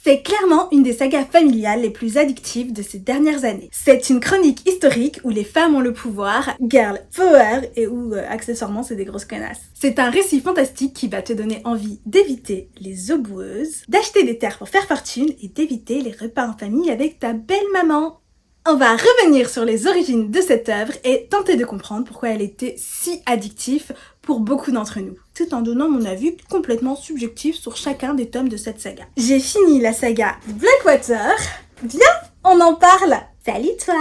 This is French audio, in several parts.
C'est clairement une des sagas familiales les plus addictives de ces dernières années. C'est une chronique historique où les femmes ont le pouvoir, girl power, et où accessoirement c'est des grosses connasses. C'est un récit fantastique qui va te donner envie d'éviter les eaux boueuses, d'acheter des terres pour faire fortune et d'éviter les repas en famille avec ta belle maman. On va revenir sur les origines de cette œuvre et tenter de comprendre pourquoi elle était si addictive pour beaucoup d'entre nous, tout en donnant mon avis complètement subjectif sur chacun des tomes de cette saga. J'ai fini la saga Blackwater. Viens, on en parle. Salut toi!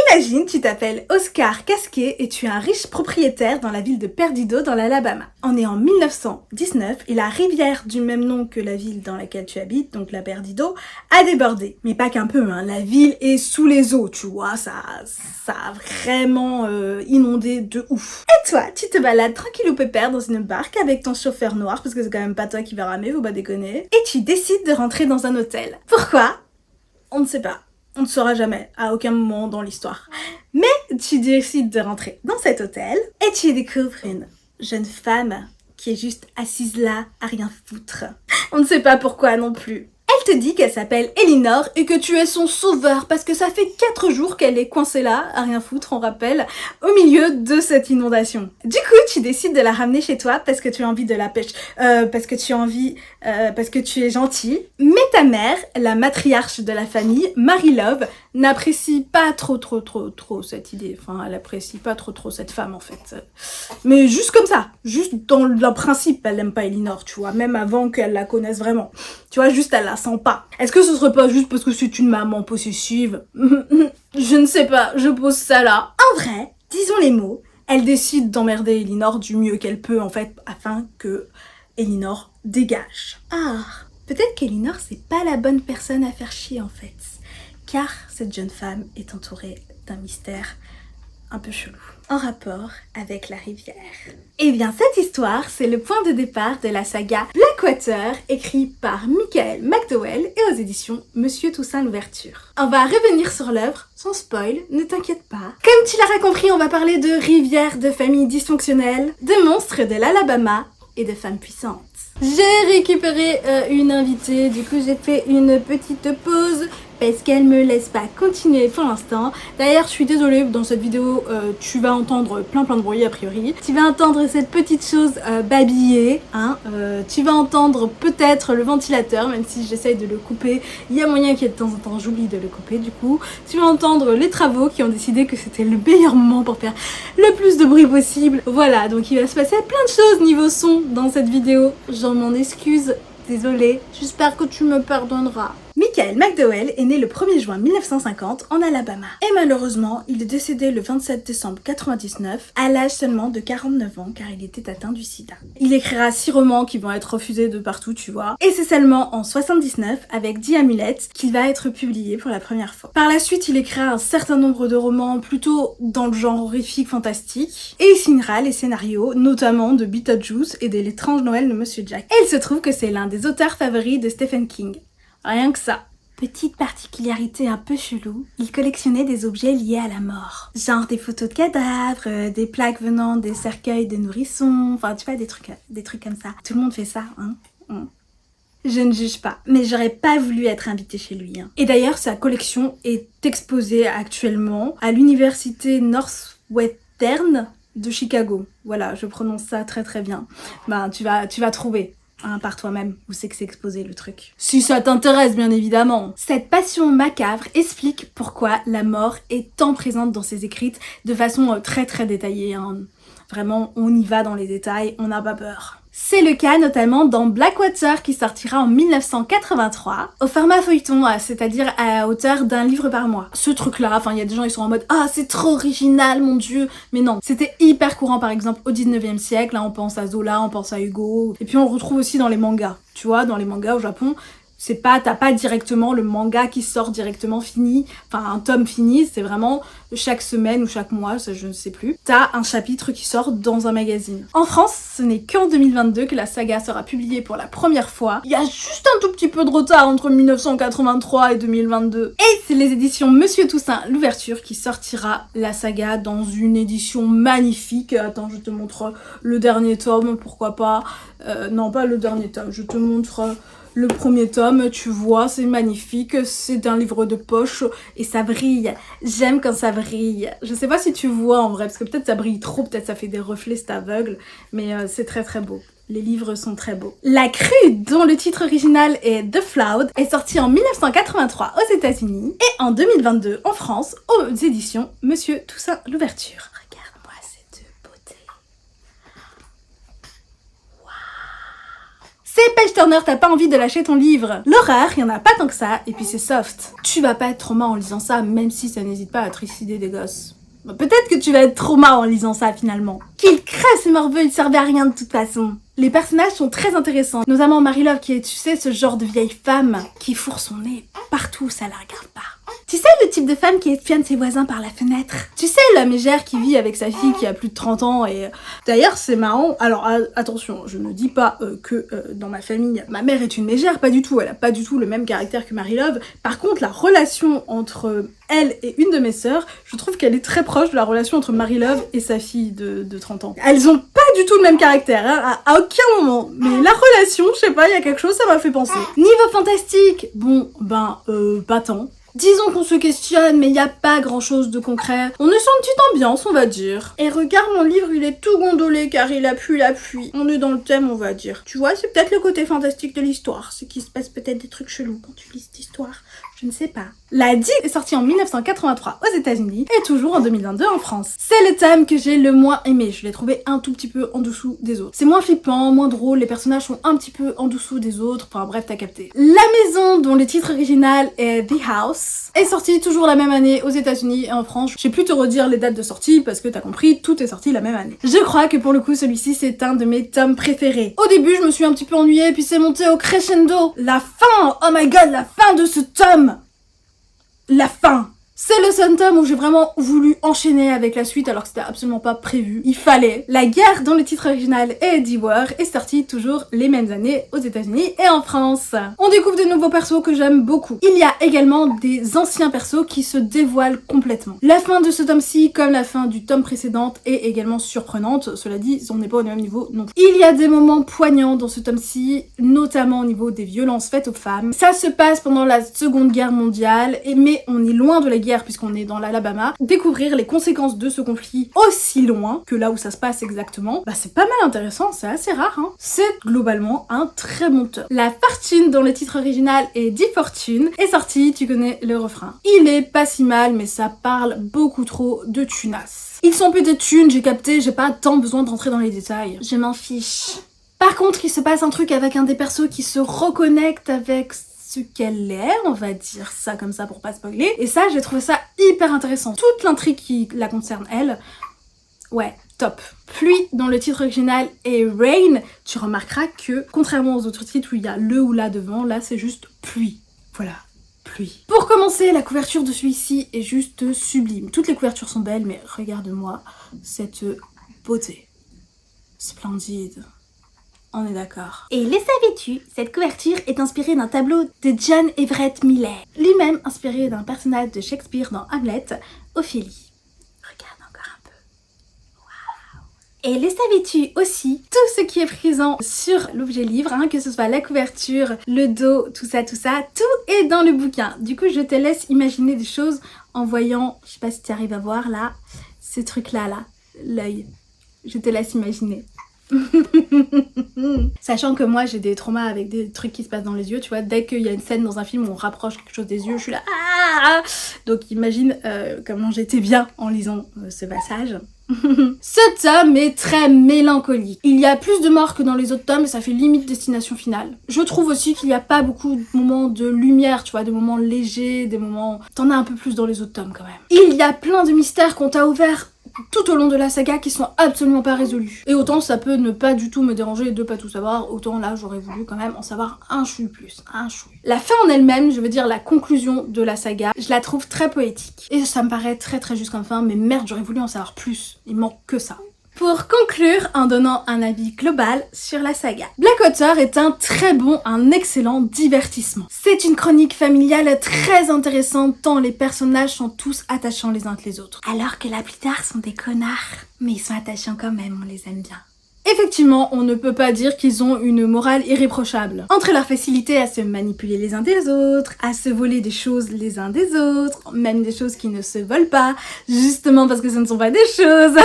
Imagine, tu t'appelles Oscar Casquet et tu es un riche propriétaire dans la ville de Perdido dans l'Alabama. On est en 1919 et la rivière du même nom que la ville dans laquelle tu habites, donc la Perdido, a débordé. Mais pas qu'un peu, hein, la ville est sous les eaux, tu vois, ça a vraiment inondé de ouf. Et toi, tu te balades tranquille ou pépère dans une barque avec ton chauffeur noir, parce que c'est quand même pas toi qui vas ramer, faut pas déconner, et tu décides de rentrer dans un hôtel. Pourquoi? On ne sait pas. On ne saura jamais, à aucun moment dans l'histoire. Mais tu décides de rentrer dans cet hôtel et tu découvres une jeune femme qui est juste assise là à rien foutre. On ne sait pas pourquoi non plus. Elle te dit qu'elle s'appelle Elinor et que tu es son sauveur parce que ça fait 4 jours qu'elle est coincée là, à rien foutre, on rappelle, au milieu de cette inondation. Du coup, tu décides de la ramener chez toi parce que tu as envie de la pêche, parce que tu es gentil. Mais ta mère, la matriarche de la famille, Marie-Love, n'apprécie pas trop cette idée. Enfin, elle apprécie pas trop cette femme en fait. Mais juste comme ça, juste dans le principe, elle n'aime pas Elinor, tu vois, même avant qu'elle la connaisse vraiment. Tu vois, juste elle la sent pas. Est-ce que ce serait pas juste parce que c'est une maman possessive? Je ne sais pas, je pose ça là. En vrai, disons les mots, elle décide d'emmerder Elinor du mieux qu'elle peut en fait, afin que Elinor dégage. Ah, peut-être qu'Elinor c'est pas la bonne personne à faire chier en fait. Car cette jeune femme est entourée d'un mystère un peu chelou, en rapport avec la rivière. Et bien cette histoire, c'est le point de départ de la saga Blackwater, écrite par Michael McDowell et aux éditions Monsieur Toussaint Louverture. On va revenir sur l'œuvre, sans spoil, ne t'inquiète pas. Comme tu l'auras compris, on va parler de rivières, de familles dysfonctionnelles, de monstres de l'Alabama et de femmes puissantes. J'ai récupéré une invitée, du coup j'ai fait une petite pause parce qu'elle me laisse pas continuer pour l'instant. D'ailleurs, je suis désolée, dans cette vidéo, tu vas entendre plein de bruit a priori. Tu vas entendre cette petite chose babiller, hein. Tu vas entendre peut-être le ventilateur, même si j'essaye de le couper. Il y a moyen qu'il y ait de temps en temps, j'oublie de le couper du coup. Tu vas entendre les travaux qui ont décidé que c'était le meilleur moment pour faire le plus de bruit possible. Voilà, donc il va se passer plein de choses niveau son dans cette vidéo. Je m'en excuse, désolée. J'espère que tu me pardonneras. Michael McDowell est né le 1er juin 1950 en Alabama. Et malheureusement, il est décédé le 27 décembre 1999 à l'âge seulement de 49 ans car il était atteint du sida. Il écrira 6 romans qui vont être refusés de partout, tu vois. Et c'est seulement en 79, avec The Amulet, qu'il va être publié pour la première fois. Par la suite, il écrira un certain nombre de romans plutôt dans le genre horrifique fantastique. Et il signera les scénarios, notamment de Beetlejuice et de L'étrange Noël de Monsieur Jack. Et il se trouve que c'est l'un des auteurs favoris de Stephen King. Rien que ça. Petite particularité un peu chelou, il collectionnait des objets liés à la mort. Genre des photos de cadavres, des plaques venant des cercueils de nourrissons, enfin tu vois des trucs comme ça. Tout le monde fait ça, hein. Je ne juge pas, mais j'aurais pas voulu être invitée chez lui. Hein. Et d'ailleurs, sa collection est exposée actuellement à l'université Northwestern de Chicago. Voilà, je prononce ça très bien. Ben, tu vas trouver. Hein, par toi-même, où c'est que c'est exposé le truc. Si ça t'intéresse, bien évidemment. Cette passion macabre explique pourquoi la mort est tant présente dans ses écrits de façon très détaillée. Hein. Vraiment, on y va dans les détails, on n'a pas peur. C'est le cas notamment dans Blackwater qui sortira en 1983 au format feuilleton, c'est-à-dire à hauteur d'un livre par mois. Ce truc-là, enfin il y a des gens ils sont en mode ah c'est trop original mon dieu, mais non, c'était hyper courant par exemple au 19e siècle, là on pense à Zola, on pense à Hugo, et puis on le retrouve aussi dans les mangas. Tu vois, dans les mangas au Japon, t'as pas directement le manga qui sort directement fini, enfin un tome fini, c'est vraiment chaque semaine ou chaque mois, ça je ne sais plus, t'as un chapitre qui sort dans un magazine. En France, ce n'est qu'en 2022 que la saga sera publiée pour la première fois. Il y a juste un tout petit peu de retard entre 1983 et 2022. Et c'est les éditions Monsieur Toussaint Louverture qui sortira la saga dans une édition magnifique. Attends, je te montre le dernier tome, pourquoi pas. Non, pas le dernier tome, je te montre Le premier tome, tu vois, c'est magnifique, c'est un livre de poche et ça brille. J'aime quand ça brille. Je sais pas si tu vois en vrai, parce que peut-être ça brille trop, peut-être ça fait des reflets, c'est aveugle, mais c'est très très beau. Les livres sont très beaux. La Crue, dont le titre original est The Flood, est sortie en 1983 aux États-Unis et en 2022 en France aux éditions Monsieur Toussaint Louverture. Regarde-moi cette beauté. C'est Page Turner, t'as pas envie de lâcher ton livre. L'horreur, y en a pas tant que ça, et puis c'est soft. Tu vas pas être trauma en lisant ça, même si ça n'hésite pas à trucider des gosses. Peut-être que tu vas être trauma en lisant ça finalement. Qu'il crève ces morveux, ils servaient à rien de toute façon. Les personnages sont très intéressants, notamment Marie-Love qui est, tu sais, ce genre de vieille femme qui fourre son nez partout où ça la regarde pas. Tu sais, le type de femme qui espionne ses voisins par la fenêtre. Tu sais, la mégère qui vit avec sa fille qui a plus de 30 ans et... D'ailleurs, c'est marrant. Alors, attention, je ne dis pas que dans ma famille, ma mère est une mégère, pas du tout. Elle a pas du tout le même caractère que Marie-Love. Par contre, la relation entre elle et une de mes sœurs, je trouve qu'elle est très proche de la relation entre Marie-Love et sa fille de 30 ans. Elles ont pas du tout le même caractère, hein, à aucun moment. Mais la relation, je sais pas, il y a quelque chose, ça m'a fait penser. Niveau fantastique, bon, pas tant. Disons qu'on se questionne, mais il n'y a pas grand chose de concret. On est sur une petite ambiance, on va dire. Et regarde, mon livre, il est tout gondolé car il appuie la pluie. On est dans le thème, on va dire. Tu vois, c'est peut-être le côté fantastique de l'histoire. C'est qu'il se passe peut-être des trucs chelous quand tu lis cette histoire. Je ne sais pas. La Digue est sortie en 1983 aux États-Unis et toujours en 2022 en France. C'est le thème que j'ai le moins aimé. Je l'ai trouvé un tout petit peu en dessous des autres. C'est moins flippant, moins drôle, les personnages sont un petit peu en dessous des autres. Enfin bref, t'as capté. La Maison, dont le titre original est The House, est sortie toujours la même année aux États-Unis et en France. Je sais plus te redire les dates de sortie parce que t'as compris, tout est sorti la même année. Je crois que pour le coup, celui-ci c'est un de mes tomes préférés. Au début, je me suis un petit peu ennuyée, puis c'est monté au crescendo. La fin, oh my god, la fin de ce tome. La fin. C'est le seul tome où j'ai vraiment voulu enchaîner avec la suite alors que c'était absolument pas prévu. Il fallait. La Guerre, dont le titre original est Eddie War, est sortie toujours les mêmes années aux États-Unis et en France. On découvre de nouveaux persos que j'aime beaucoup. Il y a également des anciens persos qui se dévoilent complètement. La fin de ce tome-ci, comme la fin du tome précédent, est également surprenante. Cela dit, on n'est pas au même niveau non plus. Il y a des moments poignants dans ce tome-ci, notamment au niveau des violences faites aux femmes. Ça se passe pendant la Seconde Guerre mondiale, mais on est loin de la guerre puisqu'on est dans l'Alabama. Découvrir les conséquences de ce conflit aussi loin que là où ça se passe exactement, c'est pas mal intéressant, c'est assez rare, hein. C'est globalement un très bon tome. La Fortune, dont le titre original est Die Fortune, est sortie, tu connais le refrain. Il est pas si mal, mais ça parle beaucoup trop de tunas. Ils sont peut-être thunes, j'ai capté, j'ai pas tant besoin de rentrer dans les détails. Je m'en fiche. Par contre, il se passe un truc avec un des persos qui se reconnecte avec ce qu'elle est, on va dire ça comme ça pour pas spoiler. Et ça, j'ai trouvé ça hyper intéressant. Toute l'intrigue qui la concerne, elle, ouais, top. Pluie, dont le titre original est Rain, tu remarqueras que, contrairement aux autres titres où il y a le ou la devant, là c'est juste pluie. Voilà. Pluie. Pour commencer, la couverture de celui-ci est juste sublime. Toutes les couvertures sont belles, mais regarde-moi cette beauté. Splendide. On est d'accord. Et le savais-tu, cette couverture est inspirée d'un tableau de John Everett Miller, lui-même inspiré d'un personnage de Shakespeare dans Hamlet, Ophélie. Regarde encore un peu. Waouh. Et le savais-tu aussi, tout ce qui est présent sur l'objet livre, hein, que ce soit la couverture, le dos, tout ça, tout est dans le bouquin. Du coup, je te laisse imaginer des choses en voyant, je sais pas si tu arrives à voir là, ce truc-là, l'œil. Je te laisse imaginer. Sachant que moi j'ai des traumas avec des trucs qui se passent dans les yeux, tu vois, dès qu'il y a une scène dans un film où on rapproche quelque chose des yeux, je suis là ah. Donc imagine comment j'étais bien en lisant ce passage. Ce tome est très mélancolique. Il y a plus de morts que dans les autres tomes et ça fait limite destination finale. Je trouve aussi qu'il n'y a pas beaucoup de moments de lumière, tu vois, de moments légers, des moments... T'en as un peu plus dans les autres tomes quand même. Il y a plein de mystères qu'on t'a ouverts tout au long de la saga qui sont absolument pas résolus. Et autant ça peut ne pas du tout me déranger de pas tout savoir, autant là j'aurais voulu quand même en savoir un chouille plus, un chouille. La fin en elle-même, je veux dire la conclusion de la saga, je la trouve très poétique. Et ça me paraît très très juste comme fin, mais merde j'aurais voulu en savoir plus, il manque que ça. Pour conclure, en donnant un avis global sur la saga. Blackwater est un excellent divertissement. C'est une chronique familiale très intéressante tant les personnages sont tous attachants les uns que les autres. Alors que la plupart sont des connards. Mais ils sont attachants quand même, on les aime bien. Effectivement, on ne peut pas dire qu'ils ont une morale irréprochable. Entre leur facilité à se manipuler les uns des autres, à se voler des choses les uns des autres, même des choses qui ne se volent pas, justement parce que ce ne sont pas des choses.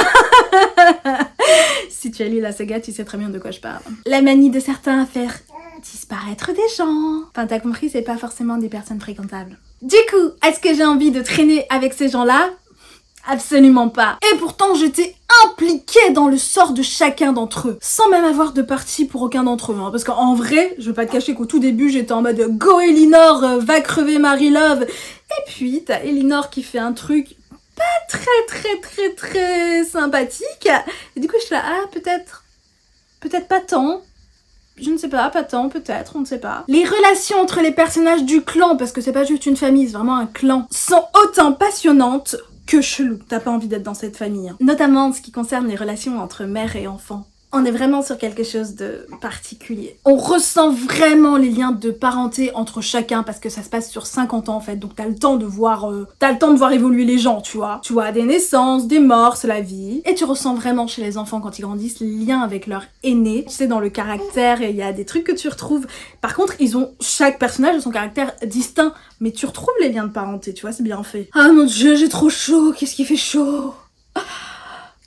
Si tu as lu la saga, tu sais très bien de quoi je parle. La manie de certains à faire disparaître des gens. Enfin, t'as compris, c'est pas forcément des personnes fréquentables. Du coup, est-ce que j'ai envie de traîner avec ces gens-là ? Absolument pas. Et pourtant, j'étais impliquée dans le sort de chacun d'entre eux, sans même avoir de parti pour aucun d'entre eux. Hein. Parce qu'en vrai, je vais pas te cacher qu'au tout début, j'étais en mode « Go Elinor, va crever Marie-Love !» Et puis, t'as Elinor qui fait un truc pas très sympathique. Et du coup, je suis là « Ah, peut-être pas tant. » Je ne sais pas tant, peut-être, on ne sait pas. Les relations entre les personnages du clan, parce que c'est pas juste une famille, c'est vraiment un clan, sont autant passionnantes que chelou. T'as pas envie d'être dans cette famille. Hein. Notamment en ce qui concerne les relations entre mère et enfant. On est vraiment sur quelque chose de particulier. On ressent vraiment les liens de parenté entre chacun parce que ça se passe sur 50 ans en fait. Donc t'as le temps de voir évoluer les gens, tu vois. Tu vois des naissances, des morts, c'est la vie. Et tu ressens vraiment chez les enfants quand ils grandissent les liens avec leur aîné. Tu sais, dans le caractère, il y a des trucs que tu retrouves. Par contre, chaque personnage a son caractère distinct. Mais tu retrouves les liens de parenté, tu vois, c'est bien fait. Ah mon dieu, j'ai trop chaud, qu'est-ce qui fait chaud ?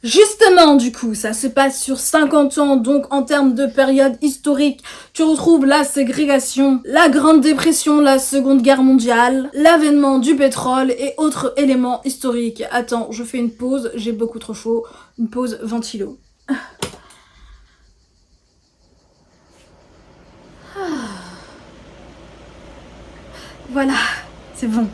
Justement, du coup, ça se passe sur 50 ans, donc en termes de période historique, tu retrouves la ségrégation, la Grande Dépression, la Seconde Guerre mondiale, l'avènement du pétrole et autres éléments historiques. Attends, je fais une pause, j'ai beaucoup trop chaud, une pause ventilo. Voilà, c'est bon.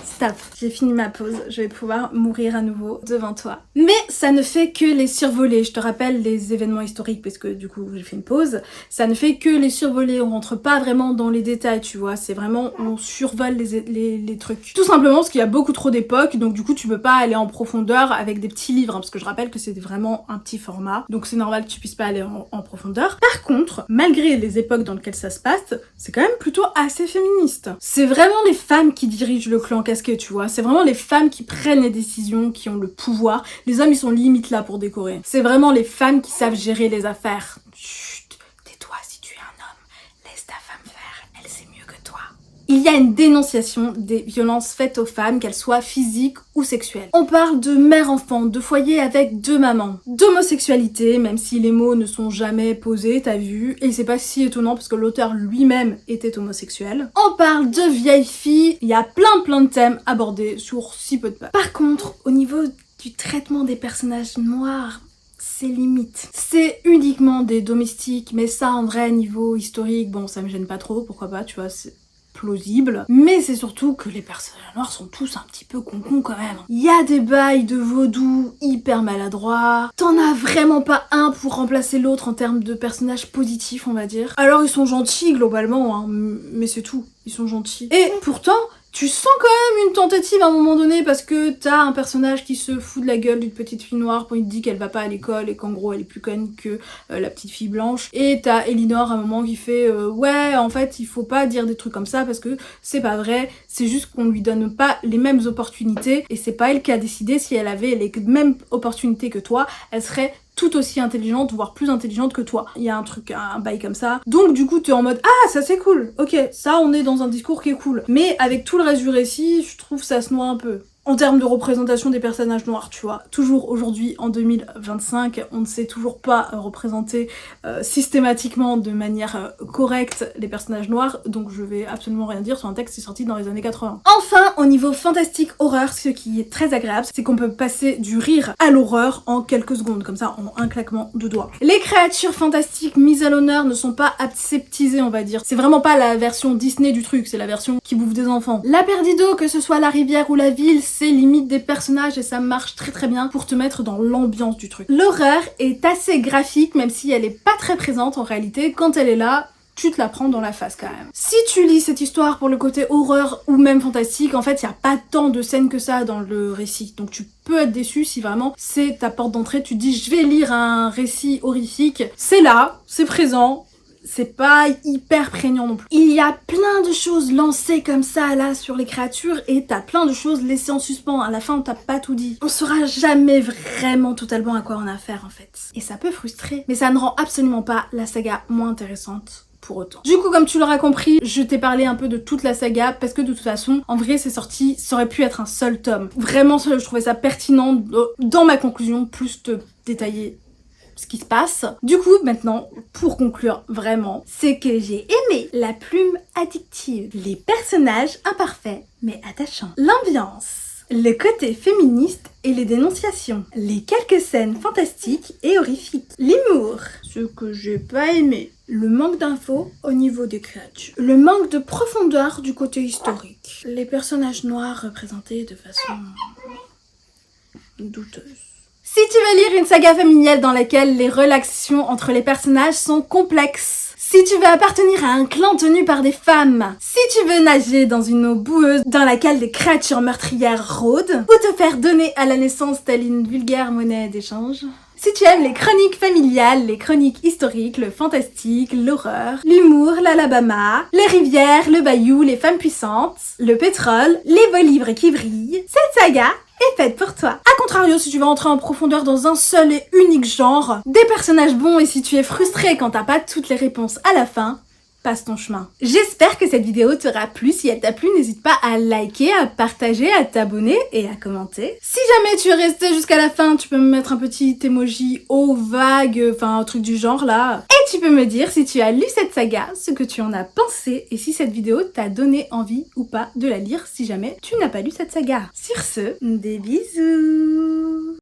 Stop, j'ai fini ma pause, je vais pouvoir mourir à nouveau devant toi. Mais ça ne fait que les survoler, je te rappelle les événements historiques parce que du coup j'ai fait une pause. Ça ne fait que les survoler, on rentre pas vraiment dans les détails, tu vois, c'est vraiment on survole les trucs. Tout simplement parce qu'il y a beaucoup trop d'époques, donc du coup tu peux pas aller en profondeur avec des petits livres, hein, parce que je rappelle que c'est vraiment un petit format, donc c'est normal que tu puisses pas aller en profondeur. Par contre, malgré les époques dans lesquelles ça se passe, c'est quand même plutôt assez féministe. C'est vraiment les femmes qui dirigent le clan casqué, tu vois, c'est vraiment les femmes qui prennent les décisions, qui ont le pouvoir. Les hommes ils sont limite là pour décorer. C'est vraiment les femmes qui savent gérer les affaires. Chut, tais-toi si tu es un homme, laisse ta femme faire, elle sait mieux que toi. Il y a une dénonciation des violences faites aux femmes, qu'elles soient physiques ou sexuelles. On parle de mère-enfant, de foyer avec deux mamans, d'homosexualité, même si les mots ne sont jamais posés, t'as vu, et c'est pas si étonnant parce que l'auteur lui-même était homosexuel. On parle de vieilles filles, il y a plein de thèmes abordés sur si peu de pages. Par contre, au niveau du traitement des personnages noirs, c'est limite. C'est uniquement des domestiques, mais ça en vrai, niveau historique, bon ça me gêne pas trop, pourquoi pas, tu vois, c'est plausible, mais c'est surtout que les personnages noirs sont tous un petit peu concons quand même. Il y a des bails de vaudou hyper maladroits, t'en as vraiment pas un pour remplacer l'autre en termes de personnages positifs on va dire. Alors ils sont gentils globalement, hein, mais c'est tout, ils sont gentils. Et pourtant, tu sens quand même une tentative à un moment donné parce que t'as un personnage qui se fout de la gueule d'une petite fille noire quand il te dit qu'elle va pas à l'école et qu'en gros elle est plus conne que la petite fille blanche. Et t'as Elinor à un moment qui fait ouais en fait il faut pas dire des trucs comme ça parce que c'est pas vrai, c'est juste qu'on lui donne pas les mêmes opportunités et c'est pas elle qui a décidé. Si elle avait les mêmes opportunités que toi, elle serait tout aussi intelligente, voire plus intelligente que toi. Il y a un truc, un bail comme ça. Donc du coup t'es en mode ah ça c'est cool, ok, ça on est dans un discours qui est cool. Mais avec tout le reste du récit, je trouve ça se noie un peu. En termes de représentation des personnages noirs, tu vois, toujours aujourd'hui, en 2025, on ne sait toujours pas représenter systématiquement de manière correcte les personnages noirs, donc je vais absolument rien dire sur un texte qui est sorti dans les années 80. Enfin, au niveau fantastique horreur, ce qui est très agréable, c'est qu'on peut passer du rire à l'horreur en quelques secondes, comme ça, en un claquement de doigts. Les créatures fantastiques mises à l'honneur ne sont pas aseptisées, on va dire. C'est vraiment pas la version Disney du truc, c'est la version qui bouffe des enfants. La Perdido, que ce soit la rivière ou la ville, c'est limite des personnages et ça marche très bien pour te mettre dans l'ambiance du truc. L'horreur est assez graphique, même si elle est pas très présente en réalité. Quand elle est là, tu te la prends dans la face quand même. Si tu lis cette histoire pour le côté horreur ou même fantastique, en fait, il y a pas tant de scènes que ça dans le récit. Donc tu peux être déçu si vraiment c'est ta porte d'entrée. Tu te dis, je vais lire un récit horrifique. C'est là, c'est présent. c'est pas hyper prégnant non plus. Il y a plein de choses lancées comme ça là sur les créatures et t'as plein de choses laissées en suspens. À la fin on t'a pas tout dit. On saura jamais vraiment totalement à quoi on a affaire en fait. Et ça peut frustrer, mais ça ne rend absolument pas la saga moins intéressante. Pour autant. Du coup, comme tu l'auras compris, je t'ai parlé un peu de toute la saga parce que de toute façon, en vrai, c'est sorti, ça aurait pu être un seul tome. Vraiment, je trouvais ça pertinent dans ma conclusion, plus te détailler ce qui se passe. Du coup, maintenant, pour conclure vraiment, c'est que j'ai aimé la plume addictive, les personnages imparfaits mais attachants, l'ambiance, le côté féministe et les dénonciations, les quelques scènes fantastiques et horrifiques, l'humour, ce que j'ai pas aimé, le manque d'infos au niveau des créatures, le manque de profondeur du côté historique, les personnages noirs représentés de façon douteuse. Si tu veux lire une saga familiale dans laquelle les relations entre les personnages sont complexes, si tu veux appartenir à un clan tenu par des femmes, si tu veux nager dans une eau boueuse dans laquelle des créatures meurtrières rôdent, ou te faire donner à la naissance telle une vulgaire monnaie d'échange, si tu aimes les chroniques familiales, les chroniques historiques, le fantastique, l'horreur, l'humour, l'Alabama, les rivières, le bayou, les femmes puissantes, le pétrole, les beaux livres qui brillent, cette saga est faite pour toi. A contrario, si tu veux entrer en profondeur dans un seul et unique genre, des personnages bons et si tu es frustré quand t'as pas toutes les réponses à la fin, passe ton chemin. J'espère que cette vidéo t'aura plu. Si elle t'a plu, n'hésite pas à liker, à partager, à t'abonner et à commenter. Si jamais tu es resté jusqu'à la fin, tu peux me mettre un petit emoji eau vague, enfin un truc du genre là. Et tu peux me dire si tu as lu cette saga, ce que tu en as pensé et si cette vidéo t'a donné envie ou pas de la lire si jamais tu n'as pas lu cette saga. Sur ce, des bisous.